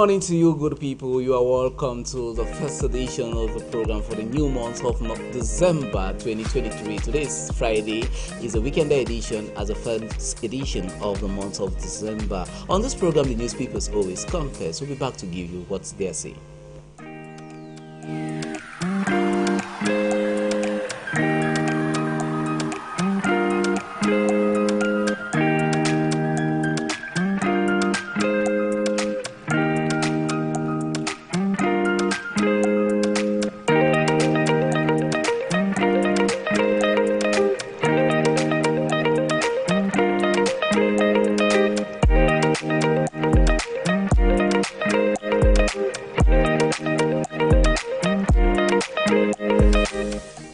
morning to you, good people. You are welcome to the first edition of the program for the new month of December 2023. Today's Friday is a weekend edition as the first edition of the month of December. On this program, the newspapers always come first. We'll be back to give you what's there saying.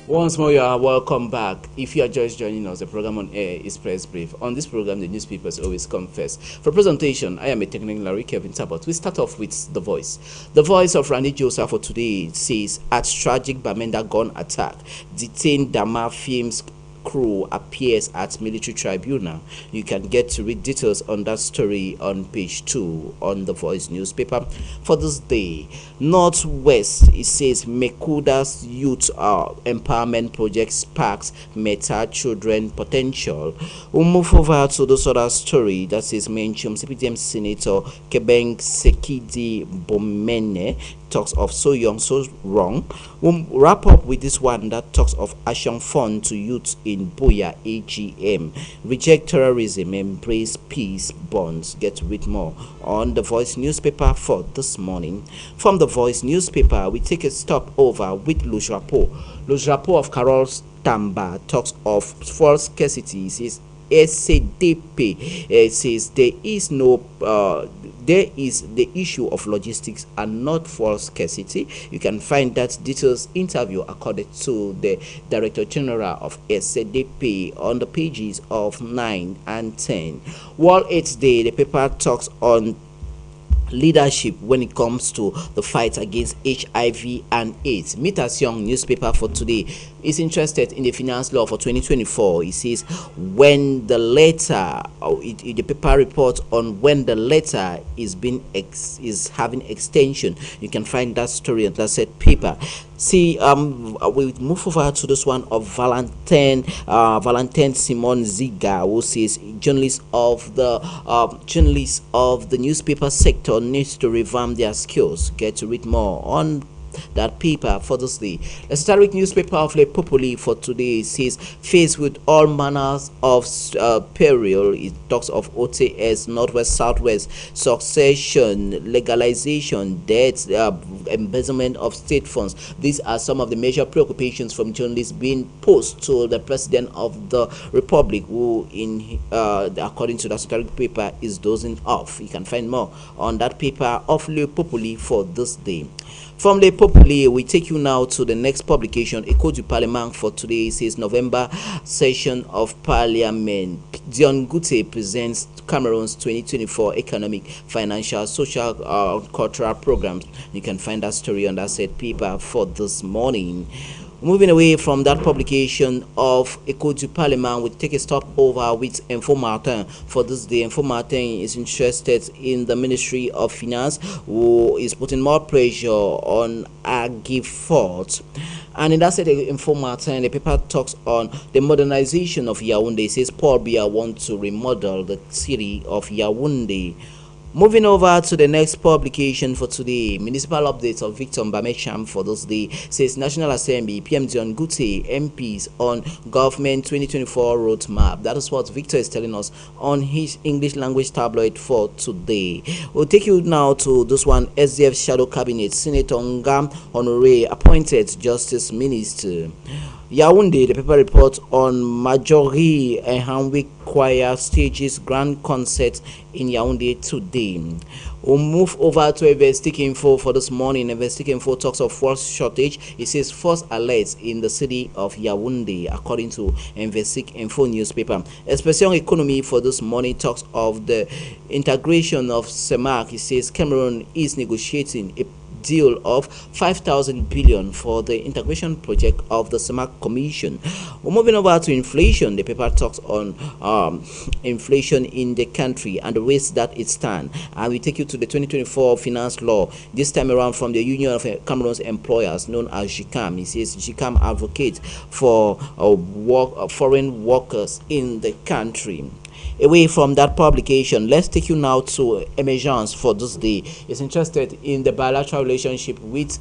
Once more, you are welcome back. If you are just joining us, the program on air is Press Brief. On this program, the newspapers always come first. For presentation, I am a technical Larry Kevin Tabot. We start off with The Voice. The Voice of Randy Joseph for today says, at tragic Bamenda gun attack, detained Dama Films crew appears at military tribunal. You can get to read details on that story on page 2 on the Voice newspaper for this day. Northwest, it says Mekuda's youth empowerment project sparks Meta children potential. We'll move over to this other story that says mention CPDM Senator Kebeng Sekidi Bomene talks of so young, so wrong. We'll wrap up with this one that talks of action fund to youth in Boya AGM. Reject terrorism, embrace peace bonds. Get to read more on the Voice newspaper for this morning. From the Voice newspaper, we take a stop over with Lujrapo. Lujrapo of Carol Tamba talks of false scarcity. He says SDP says there is the issue of logistics and not false scarcity. You can find that details interview according to the Director General of SDP on the pages of 9 and 10. World AIDS Day, the paper talks on leadership when it comes to the fight against HIV and AIDS. Mitas Young newspaper for today is interested in the finance law for 2024. It says when the letter, the paper reports on when the letter is having extension. You can find that story on that said paper. See, we move over to this one of Valentin Simon Ziga, who says journalists of the newspaper sector needs to revamp their skills. Get to read more on that paper for this day. The historic newspaper of Le Populi for today says faced with all manners of peril. It talks of OTS, Northwest, Southwest, succession, legalization, debt, embezzlement of state funds. These are some of the major preoccupations from journalists being posed to the President of the Republic, who according to the historic paper is dozing off. You can find more on that paper of Le Populi for this day. From Le Populi, we take you now to the next publication, Echo du Parlement for today. It says November session of Parliament. Dion Gute presents Cameroon's 2024 economic, financial, social, cultural programs. You can find that story on that said paper for this morning. Moving away from that publication of Echo du Parlement, we take a stop over with Info Martin for this day. Info Martin is interested in the Ministry of Finance, who is putting more pressure on Agifort. And in that said, Info Martin, the paper talks on the modernization of Yaoundé. It says Paul Biya wants to remodel the city of Yaoundé. Moving over to the next publication for today, municipal updates of Victor Mbamecham for this day says National Assembly, PM Dion Gute, MPs on Government 2024 roadmap. That is what Victor is telling us on his English language tabloid for today. We'll take you now to this one, SDF Shadow Cabinet, Senator Ngam Honore appointed Justice Minister. Yaoundé, the paper reports on Majori and Hanwick Choir stages grand concert in Yaoundé today. We'll move over to Investic Info for this morning. Investic Info talks of force shortage. It says force alerts in the city of Yaoundé, according to Investic Info newspaper. Expression Economy for this morning talks of the integration of CEMAC. It says Cameroon is negotiating a deal of 5,000 billion for the integration project of the SMAC Commission. We're moving over to inflation. The paper talks on inflation in the country and the ways that it stands. And we take you to the 2024 finance law, this time around from the Union of Cameroon's Employers, known as GCAM. It says GCAM advocates for foreign workers in the country. Away from that publication, let's take you now to Emergence for this day. It's interested in the bilateral relationship with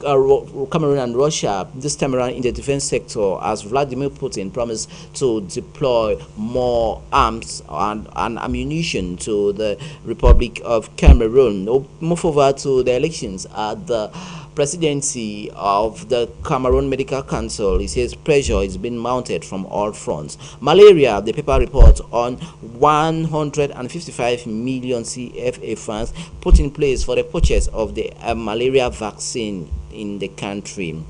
Cameroon and Russia, this time around in the defense sector, as Vladimir Putin promised to deploy more arms and ammunition to the Republic of Cameroon. We'll move over to the elections at the presidency of the Cameroon Medical Council. It says pressure is being mounted from all fronts. Malaria, the paper reports on 155 million CFA funds put in place for the purchase of the malaria vaccine in the country.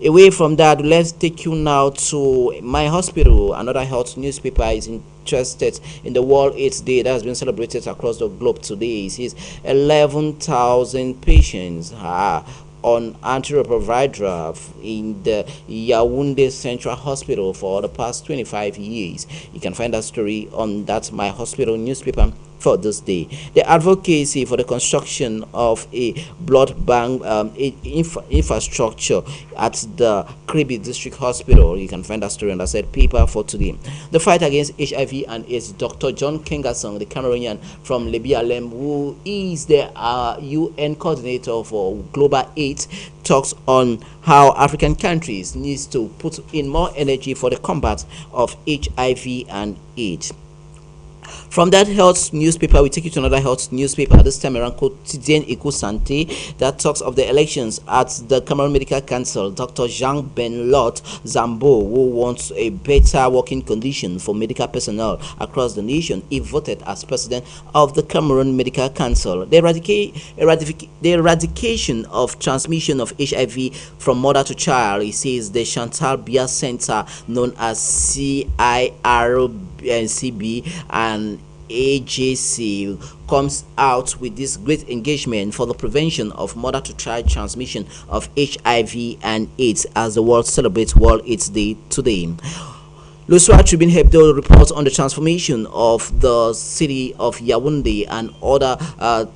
Away from that, let's take you now to My Hospital. Another health newspaper is interested in the World AIDS Day that has been celebrated across the globe today. It says 11,000 patients are on antiretroviral in the Yaoundé Central Hospital for the past 25 years. You can find that story on that My Hospital newspaper for this day. The advocacy for the construction of a blood bank infrastructure at the Kribi District Hospital. You can find that story on that said paper for today. The fight against HIV and AIDS. Dr. John Kengasong, the Cameroonian from Lebialem, who is the UN coordinator for Global AIDS, talks on how African countries need to put in more energy for the combat of HIV and AIDS. From that health newspaper, we take you to another health newspaper, this time around Quotidien Eco Santé, that talks of the elections at the Cameroon Medical Council. Dr. Jean Benlot Zambo, who wants a better working condition for medical personnel across the nation, he voted as president of the Cameroon Medical Council. The eradication of transmission of HIV from mother to child, he says the Chantal Biya Center, known as CIRCB and AJC, comes out with this great engagement for the prevention of mother-to-child transmission of HIV and AIDS as the world celebrates World AIDS Day today. Le Soir Tribune Hebdo reports on the transformation of the city of Yaoundé and other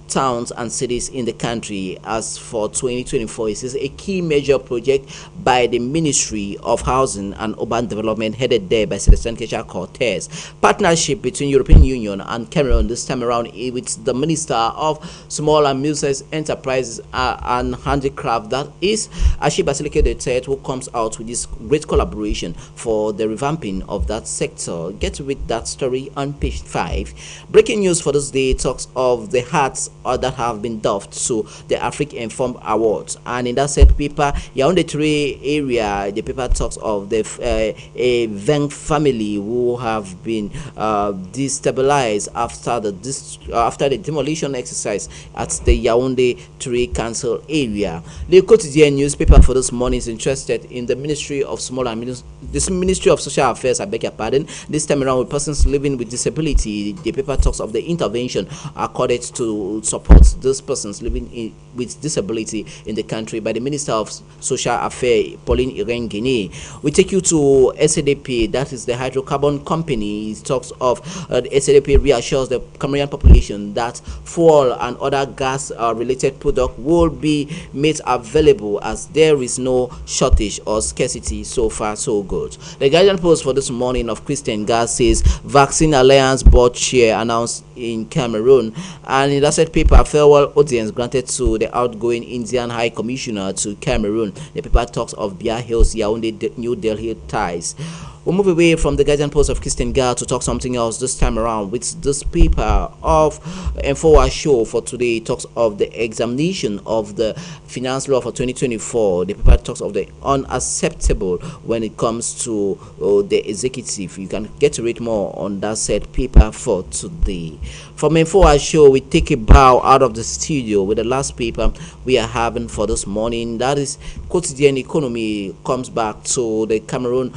towns and cities in the country. As for 2024, it is a key major project by the Ministry of Housing and Urban Development, headed there by Celestin Kecha Cortez. Partnership between European Union and Cameroon this time around with the Minister of Small and Medium-Sized Enterprises and Handicraft, that is Ashi Basilike III, who comes out with this great collaboration for the revamping of that sector. Get to read that story on page 5. Breaking news for this day talks of the hats that have been doffed to the Africa Inform Awards, and in that said paper, Yaoundé 3 area, the paper talks of the Veng family who have been destabilized after the demolition exercise at the Yaoundé 3 council area. The Quotidien newspaper for this morning is interested in the Ministry of Small and Medium, this Ministry of Social Affairs, I beg your pardon, this time around with persons living with disability. The paper talks of the intervention accorded to support those persons living with disability in the country by the Minister of Social Affairs, Pauline Irene. We take you to SADP, that is the hydrocarbon company. It talks of the SADP reassures the Cameroonian population that fuel and other gas related products will be made available as there is no shortage or scarcity. So far so good. The Guardian Post for this morning of Christian Gas says Vaccine Alliance board chair announced in Cameroon, and in that said paper, farewell audience granted to the outgoing Indian High Commissioner to Cameroon. The paper talks of Bia Hills Yaoundé New Delhi ties. We'll move away from the Guardian Post of Christian Gal to talk something else this time around with this paper of Info Show for today. It talks of the examination of the finance law for 2024. The paper talks of the unacceptable when it comes to the executive. You can get to read more on that said paper for today. From Info Show, we take a bow out of the studio with the last paper we are having for this morning. That is Quotidien Economy comes back to the Cameroon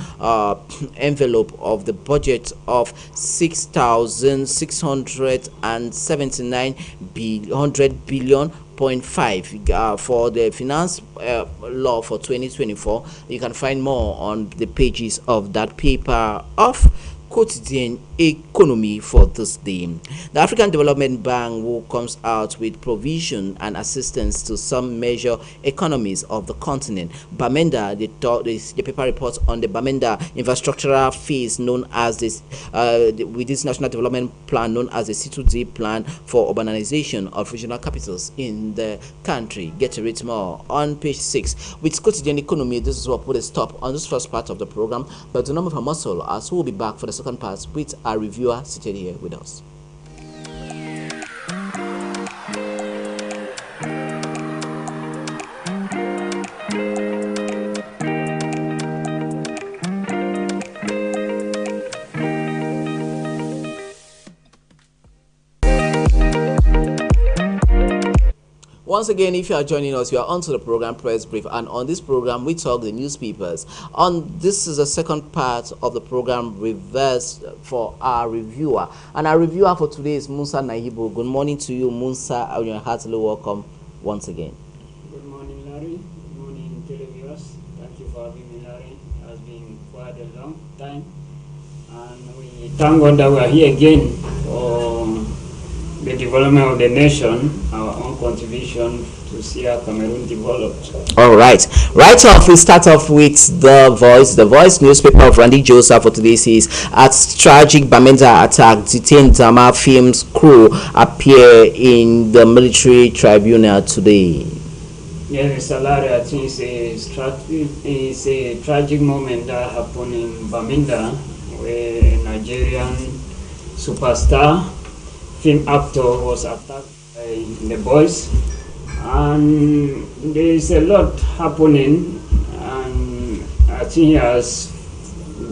envelope of the budget of 6,679 billion 0.5 for the finance law for 2024. You can find more on the pages of that paper of Quotidian Economy for this day. The African Development Bank, who comes out with provision and assistance to some major economies of the continent. Bamenda, the paper reports on the Bamenda infrastructural phase known as this, with this national development plan known as the C2D plan for urbanization of regional capitals in the country. Get to read more on page 6. With Quotidian Economy, this is what put a stop on this first part of the program, but do not move a muscle, as we will be back for the second part with our reviewer seated here with us. Once again, if you are joining us, you are onto the program Press Brief, and on this program we talk the newspapers. This is the second part of the program, reverse for our reviewer, and our reviewer for today is Musa Nahibu. Good morning to you, Musa, and you're heartily welcome once again. Good morning, Larry. Good morning, televiewers. Thank you for having me, Larry. It has been quite a long time, and we thank God that we are here again for the development of the nation, our own contribution to see how Cameroon developed. All right. Right off, we start off with The Voice. The Voice newspaper of Randy Joseph for today says, at tragic Bamenda attack, detained Zama Films crew appear in the military tribunal today. Yes, Mr. Larry, I think it's a tragic moment that happened in Bamenda, where a Nigerian superstar film actor was attacked by the boys, and there is a lot happening, and I think he has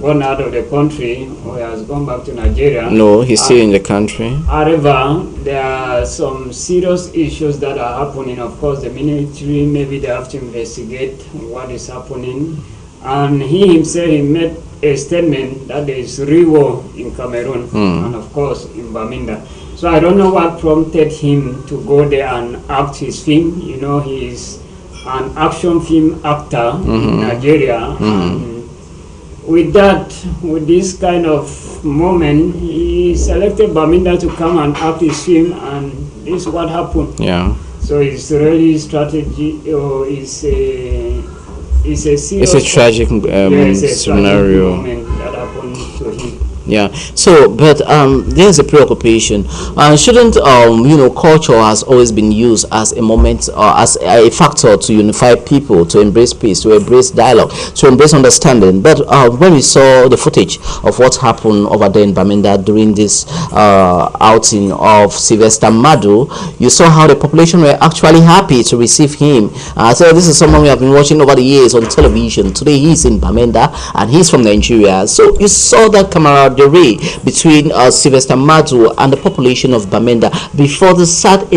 gone out of the country, or he has gone back to Nigeria. No, he's still in the country. However, there are some serious issues that are happening. Of course, the military, maybe they have to investigate what is happening, and he himself, he made a statement that there is real war in Cameroon, and of course in Bamenda. So I don't know what prompted him to go there and act his film. You know, he is an action film actor in Nigeria. And with that, with this kind of moment, he selected Bamenda to come and act his film, and this is what happened. Yeah. So it's really strategy, or it's a serious, it's a tragic scenario. Moment that happened to him. Yeah. So, but there's a preoccupation. Shouldn't culture has always been used as a moment or as a factor to unify people, to embrace peace, to embrace dialogue, to embrace understanding. But when we saw the footage of what happened over there in Bamenda during this outing of Sylvester Madu, you saw how the population were actually happy to receive him. So this is someone we have been watching over the years on television. Today he's in Bamenda and he's from Nigeria. So you saw that camaraderie between Sylvester Madu and the population of Bamenda before the sad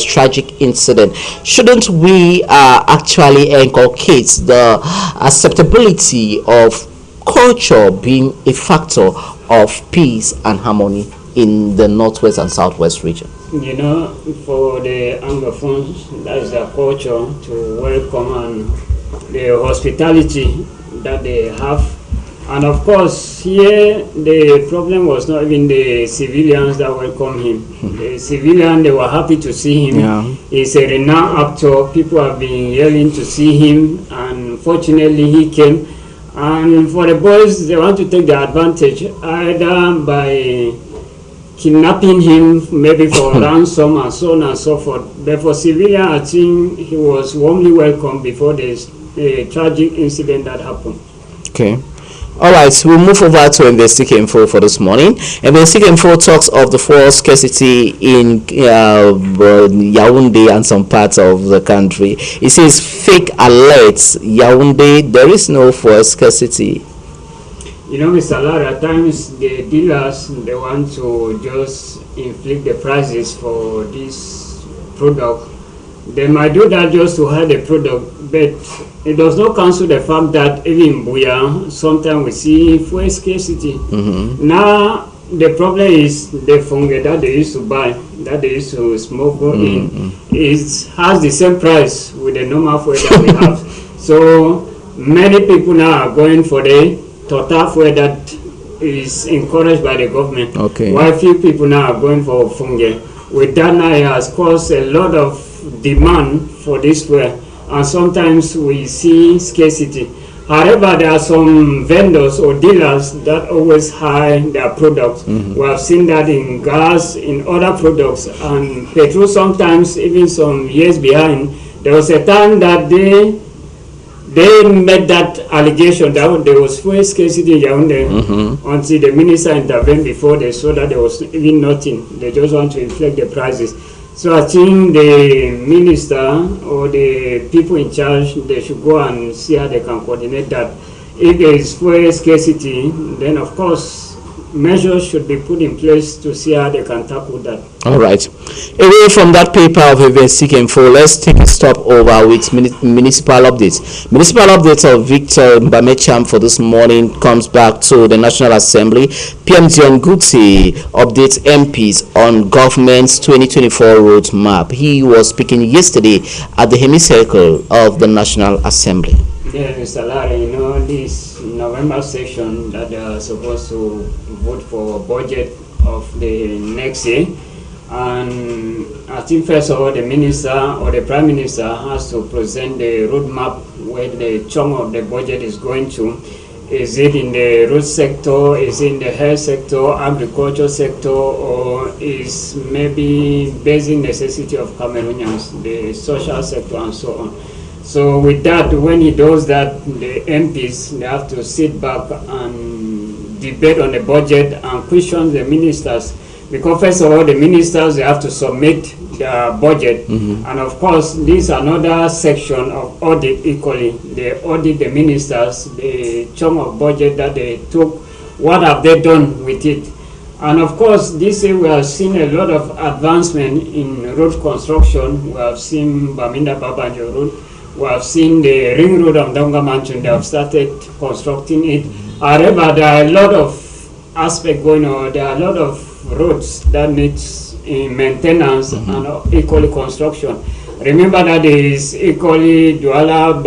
tragic incident. Shouldn't we actually inculcate the acceptability of culture being a factor of peace and harmony in the northwest and southwest region? You know, for the Anglophones, that is their culture to welcome and the hospitality that they have. And of course, here the problem was not even the civilians that welcomed him. The civilians, they were happy to see him. Yeah. He's a renowned actor. People have been yelling to see him, and fortunately he came. And for the boys, they want to take the advantage either by kidnapping him, maybe for ransom and so on and so forth. But for civilians, I think he was warmly welcomed before this tragic incident that happened. Okay. All right, so we'll move over to Investic Info for this morning. Investic Info talks of the fuel scarcity in Yaoundé and some parts of the country. It says fake alerts. Yaoundé, there is no fuel scarcity. You know, Mr. Lara, at times the dealers, they want to just inflict the prices for this product They might do that just to hide the product, but it does not cancel the fact that even in Buea, sometimes we see fuel scarcity. Now, the problem is the fungi that they used to buy, that they used to smuggle in, has the same price with the normal fuel that we have. So many people now are going for the total fuel that is encouraged by the government. Okay. While few people now are going for fungi. With that now, it has caused a lot of demand for this fuel, and sometimes we see scarcity. However, there are some vendors or dealers that always hide their products. We have seen that in gas, in other products, and petrol sometimes, even some years behind. There was a time that they made that allegation that there was fuel scarcity in Yaoundé until the minister intervened before they saw that there was even nothing. They just want to inflate the prices. So I think the minister or the people in charge, they should go and see how they can coordinate that. If there is fuel scarcity, then of course measures should be put in place to see how they can tackle that. All right. Away from that paper of events seeking for, let's take a stop over with municipal updates. Municipal updates of Victor Mbamecham for this morning comes back to the National Assembly. PM Dion Guti updates MPs on government's 2024 roadmap. He was speaking yesterday at the hemicycle of the National Assembly. Yeah, Mr. Larry, this November session that they are supposed to vote for budget of the next year. And I think first of all, the minister or the prime minister has to present the roadmap where the chunk of the budget is going to. Is it in the road sector, is it in the health sector, agriculture sector, or is maybe basic necessity of Cameroonians, the social sector and so on. So with that, when he does that, the MPs, they have to sit back and debate on the budget and question the ministers. Because first of all, the ministers, they have to submit their budget. And of course, this is another section of audit equally. They audit the ministers, the chunk of budget that they took, what have they done with it. And of course, this year we have seen a lot of advancement in road construction. We have seen Baminda Babanjo Road. We have seen the ring road of Donga Mansion. They have started constructing it. However, there are a lot of aspects going on. There are a lot of roads that needs maintenance and equally construction. Remember that there is equally Douala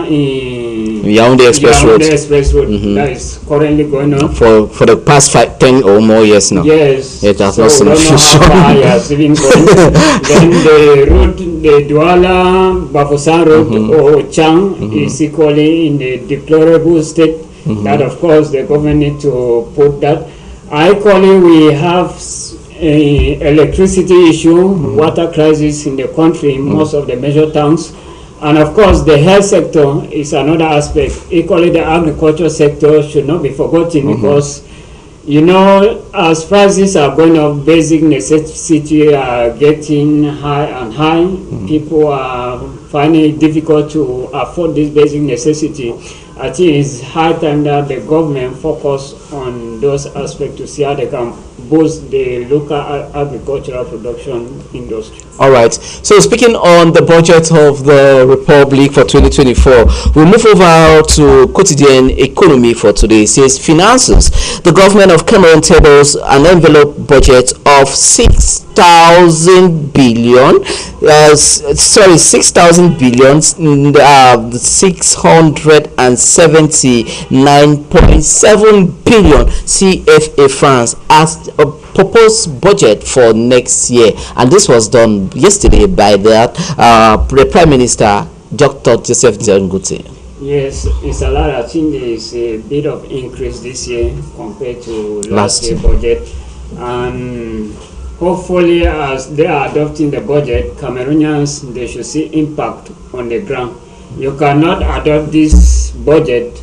in Yaoundé Express Road. That is currently going on for the past 10 or more years now. Yes. It has not seen even going. Then the road, the Douala Bafosan Road or Chang is equally in the deplorable state. That of course the government need to put that. Equally, we have electricity issue, water crisis in the country in most of the major towns. And of course, the health sector is another aspect. Equally, the agriculture sector should not be forgotten because, as prices are going up, basic necessity are getting high and high. People are finding it difficult to afford this basic necessity. I think it's high time that the government focus on those aspects to see how they can boost the local agricultural production industry. All right. So speaking on the budget of the Republic for 2024, we move over to quotidian economy for today. It says finances. The government of Cameroon tables an envelope budget of 6,000 billion. 6,000 billion. 679.7 billion CFA francs as a proposed budget for next year, and this was done yesterday by the Prime Minister Dr. Joseph Dion Guti. Yes, it's a lot. I think there is a bit of increase this year compared to last year budget, and hopefully as they are adopting the budget, Cameroonians, they should see impact on the ground. You cannot adopt this budget,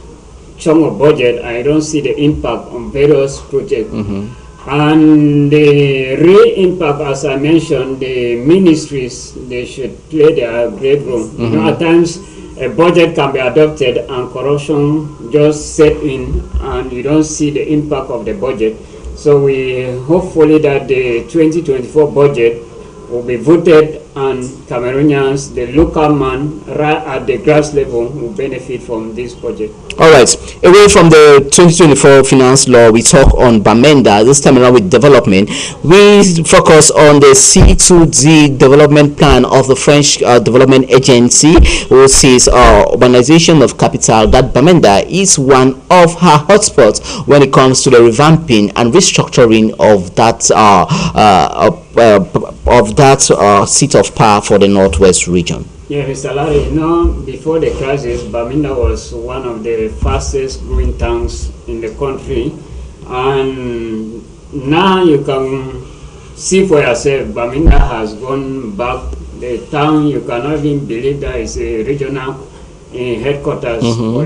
chunk of budget, and you don't see the impact on various projects. And the real impact, as I mentioned, the ministries, they should play their great role. At times, a budget can be adopted and corruption just set in, and you don't see the impact of the budget. So we hopefully that the 2024 budget will be voted and Cameroonians, the local man, right at the grass level, will benefit from this project. All right. Away from the 2024 finance law, we talk on Bamenda. This time around with development, we focus on the C2D development plan of the French Development Agency, who sees urbanization of capital. That Bamenda is one of her hotspots when it comes to the revamping and restructuring of that seat of power for the Northwest region. Yeah, Mr. Larry, before the crisis, Bamenda was one of the fastest growing towns in the country. And now you can see for yourself, Bamenda has gone back. The town, you cannot even believe that it's a regional headquarters for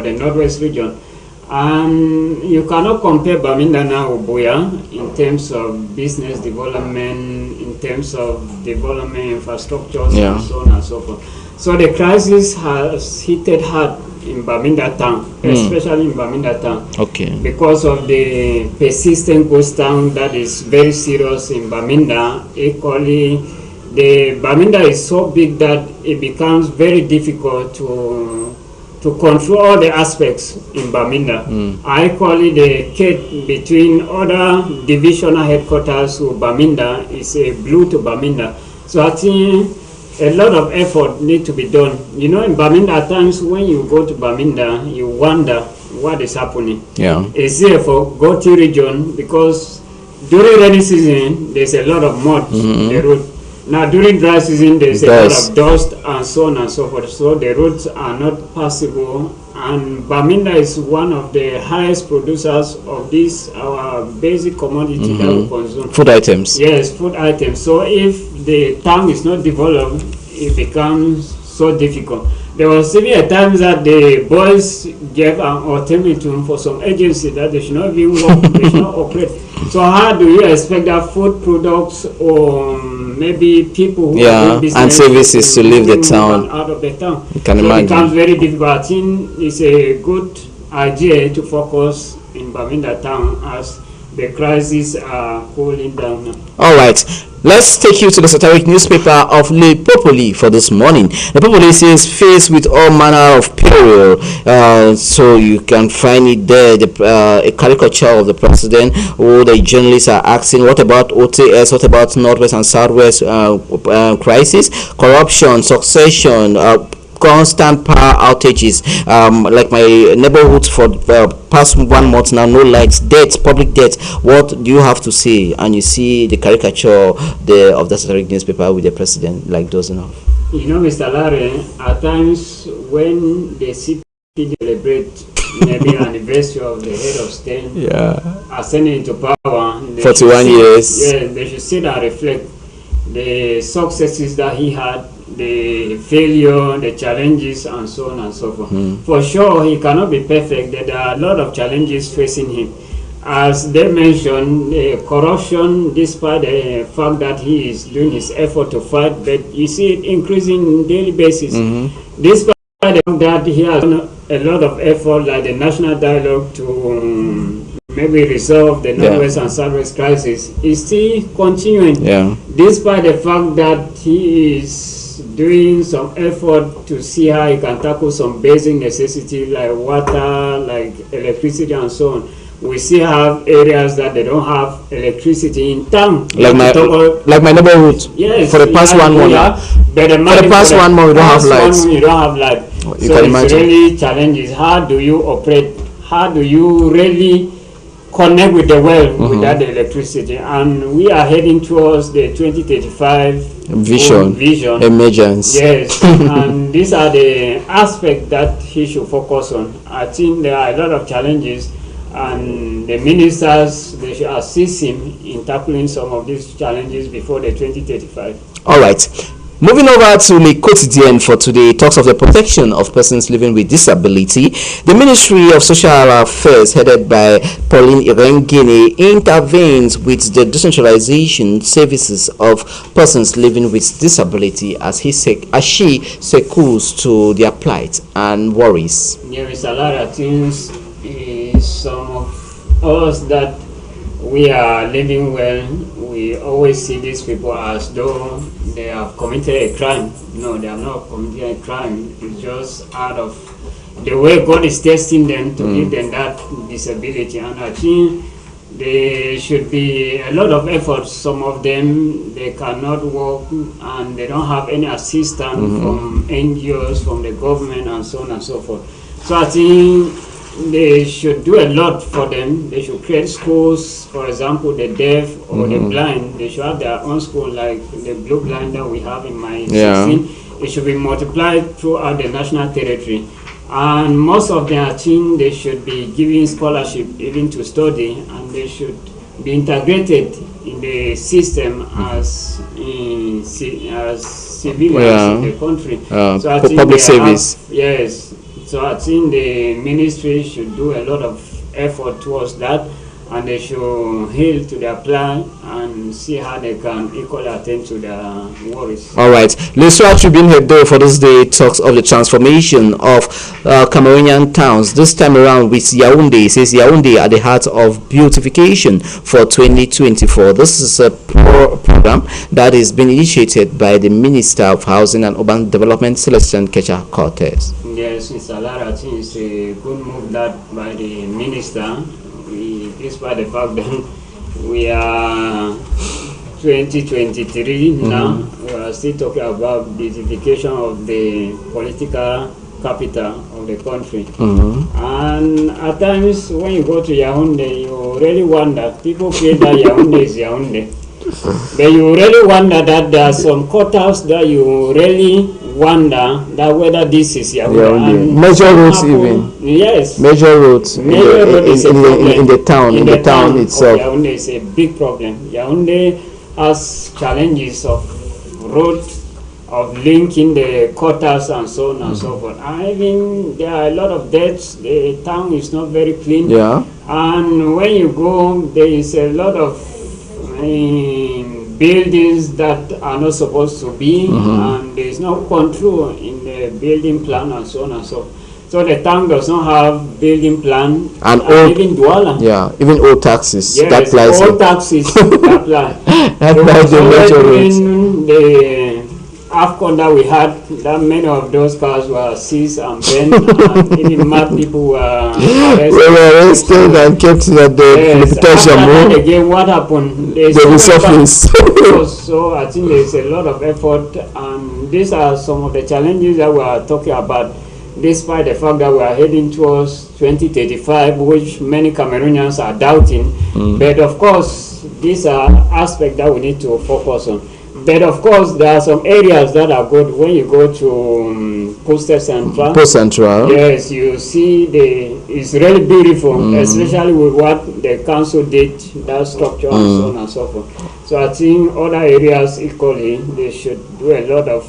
the Northwest region. And you cannot compare Bamenda now with Buea in terms of business development, in terms of development infrastructures, and so on and so forth. So the crisis has hit hard in Bamenda town, especially in Bamenda town, because of the persistent ghost town that is very serious in Bamenda. Equally, the Bamenda is so big that it becomes very difficult to control all the aspects in Bamenda. I call it the gate between other divisional headquarters to Bamenda is a blue to Bamenda. So I think a lot of effort need to be done. In Bamenda at times when you go to Bamenda, you wonder what is happening. It's here for Goti region because during rainy season there's a lot of mud on the road. Now during dry season there's a lot of dust and so on and so forth, so the roads are not passable. And Bamenda is one of the highest producers of this our basic commodity that we consume. Food items. Yes, food items. So if the town is not developed, it becomes so difficult. There was even a time that the boys gave an ultimatum for some agency that they should not even work, they should not operate. So how do you expect that food products or maybe people who are doing business and services to leave the town out of the town? You can imagine. It becomes very difficult. I think it's a good idea to focus in Bamenda town as the crises are cooling down now. All right. Let's take you to the satiric newspaper of Le Popoli for this morning. Le Popoli says faced with all manner of peril, so you can find it there. A caricature of the president, or the journalists are asking, what about OTS? What about Northwest and Southwest crisis, corruption, succession, constant power outages, like my neighborhood for past 1 month now, no lights, debt, public debt. What do you have to say? And you see the caricature of the satiric newspaper with the president like those enough. Mr. Larry, at times when the city celebrate maybe anniversary of the head of state ascending into power, 41 years. Yeah, they should sit and reflect the successes that he had, the failure, the challenges, and so on and so forth. For sure, he cannot be perfect. There are a lot of challenges facing him. As they mentioned, corruption, despite the fact that he is doing his effort to fight, but you see it increasing on a daily basis. Despite the fact that he has done a lot of effort, like the national dialogue to maybe resolve the Northwest and Southwest crisis, is still continuing. Despite the fact that he is doing some effort to see how he can tackle some basic necessities like water, like electricity, and so on. We still have areas that they don't have electricity in town. Like my neighborhood. Yes. For the past 1 month. For the past 1 month, we don't have lights. You don't have light. You so can it's imagine. really challenges. How do you operate? How do you really connect with the world without the electricity? And we are heading towards the 2035 vision emergence. Yes. And these are the aspects that he should focus on. I think there are a lot of challenges, and the ministers, they should assist him in tackling some of these challenges before the 2035. All right. Moving over to Le Quotidien for today, talks of the protection of persons living with disability. The Ministry of Social Affairs, headed by Pauline Irengene, intervenes with the decentralization services of persons living with disability as she secures to their plight and worries. There is a lot of things. Some of us that we are living well, we we always see these people as though they have committed a crime. No, they have not committed a crime. It's just out of the way God is testing them to give them that disability. And I think there should be a lot of effort. Some of them, they cannot work and they don't have any assistance from NGOs, from the government, and so on and so forth. So I think they should do a lot for them. They should create schools, for example, the deaf or the blind. They should have their own school, like the blue blind that we have in my 16. It should be multiplied throughout the national territory. And most of them, I think they should be given scholarship even to study, and they should be integrated in the system as civilians in the country. So I think public service. Yes. So I think the ministry should do a lot of effort towards that, and they should heal to their plan and see how they can equally attend to their worries. All right. Lesotho Tribune head though for this day talks of the transformation of Cameroonian towns. This time around with Yaoundé. It says Yaoundé at the heart of beautification for 2024. This is a program that is being initiated by the Minister of Housing and Urban Development, Celestin Kecha Cortez. Yes, Mr. Lara, I think it's a good move that by the minister. Despite the fact that we are 2023 now, we are still talking about beautification of the political capital of the country. And at times when you go to Yaoundé, you really wonder, people feel that Yaoundé is Yaoundé. But you really wonder that there are some quarters that you really wonder that whether this is Yaoundé. Major roads even. Yes. Major roads in the town. In the town itself. Yaoundé is a big problem. Yaoundé has challenges of road, of linking the quarters and so on and so forth. And even there are a lot of deaths. The town is not very clean. Yeah. And when you go, there is a lot of buildings that are not supposed to be, and there is no control in the building plan and so on and so forth. So the town does not have building plan and even Douala. Yeah, even old taxes. Yes, that applies. Old taxes that apply. That applies the major roads. The AFCON that we had, that many of those cars were seized and burned, and even mad people were arrested and kept at the detention room. Again, what happened? They resurfaced. So I think there is a lot of effort, and these are some of the challenges that we are talking about, despite the fact that we are heading towards 2035, which many Cameroonians are doubting. But of course, these are aspects that we need to focus on. But of course, there are some areas that are good. When you go to Post Central, yes, you see it's really beautiful, especially with what the council did, that structure and so on and so forth. So I think other areas equally, they should do a lot of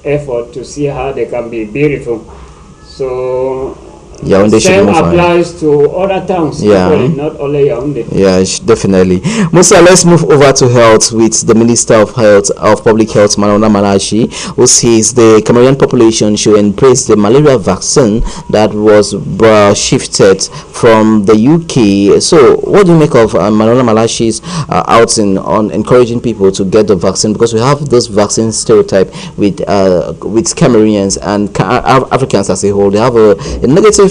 effort to see how they can be beautiful. So Yaoundé same applies to other towns, equally, not only Yaoundé. Yeah, definitely. Musa, let's move over to health with the Minister of Health of Public Health, Marouane Malachi, who says the Cameroonian population should embrace the malaria vaccine that was shifted from the UK. So, what do you make of Marouane Malachi's outing on encouraging people to get the vaccine? Because we have this vaccine stereotype with Cameroonians and Africans as a whole. They have a negative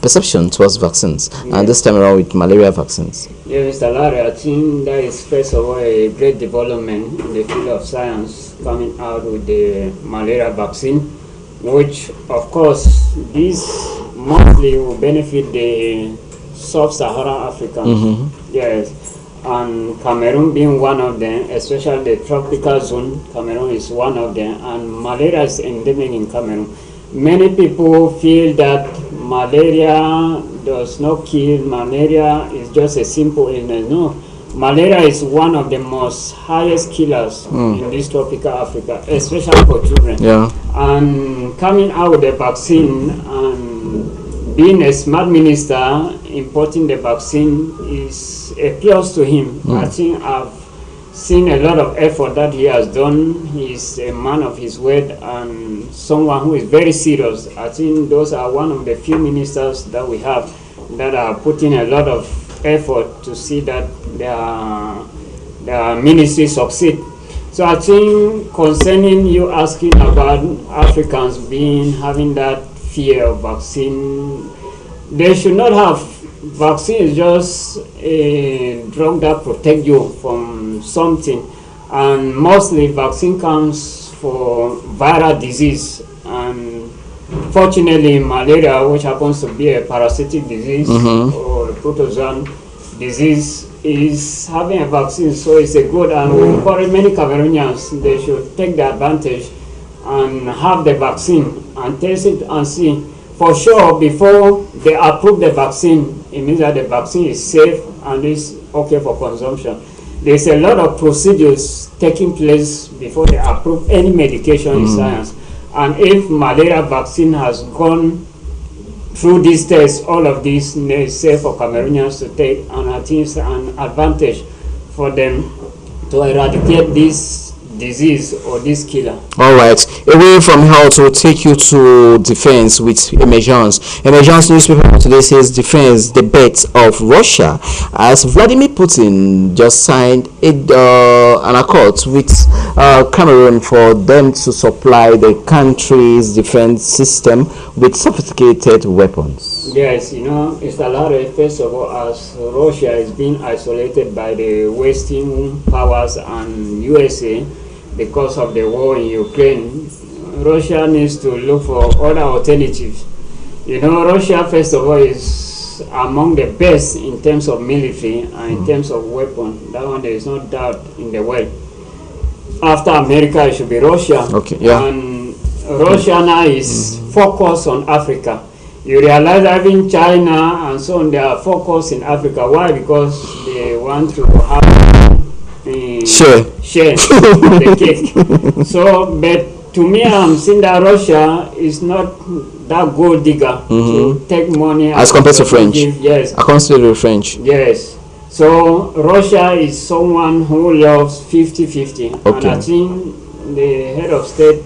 perception towards vaccines, and this time around with malaria vaccines. Yeah, Mr. Larry, I think that is first of all a great development in the field of science coming out with the malaria vaccine, which of course this mostly will benefit the sub-Saharan Africans. Yes, and Cameroon being one of them, especially the tropical zone. Cameroon is one of them, and malaria is endemic in Cameroon. Many people feel that malaria does not kill. Malaria is just a simple illness. No, malaria is one of the most highest killers in this tropical Africa, especially for children. Yeah. And coming out with the vaccine and being a smart minister, importing the vaccine is a plus to him. I think I've seen a lot of effort that he has done. He's a man of his word and someone who is very serious. I think those are one of the few ministers that we have that are putting a lot of effort to see that the ministry succeed. So I think concerning you asking about Africans having that fear of vaccine, they should not have. Vaccine is just a drug that protects you from something, and mostly vaccine comes for viral disease, and fortunately malaria, which happens to be a parasitic disease or a protozoan disease, is having a vaccine, so it's a good, and we encourage many Cameroonians they should take the advantage and have the vaccine and test it and see for sure before they approve the vaccine. It means that the vaccine is safe and is okay for consumption. There's a lot of procedures taking place before they approve any medication in science, and if malaria vaccine has gone through these tests, all of these is safe for Cameroonians to take, and I think it's an advantage for them to eradicate this disease or this killer. All right. Away from health, we'll take you to defense with Emergence. Emergence newspaper today says defense the bet of Russia, as Vladimir Putin just signed an accord with Cameroon for them to supply the country's defense system with sophisticated weapons. Yes, you know, it's a lot of, first of all, as Russia is being isolated by the Western powers and USA because of the war in Ukraine, Russia needs to look for other alternatives. You know, Russia, first of all, is among the best in terms of military and in terms of weapons. That one, there is no doubt in the world. After America, it should be Russia. Okay, yeah. And Russia now is focused on Africa. You realize that even China and so on, they are focused in Africa. Why? Because they want to have share the cake. So, but to me, I'm seeing that Russia is not that gold digger to take money as compared to French. Yes, according to French. Yes. So Russia is someone who loves 50-50, and I think the head of state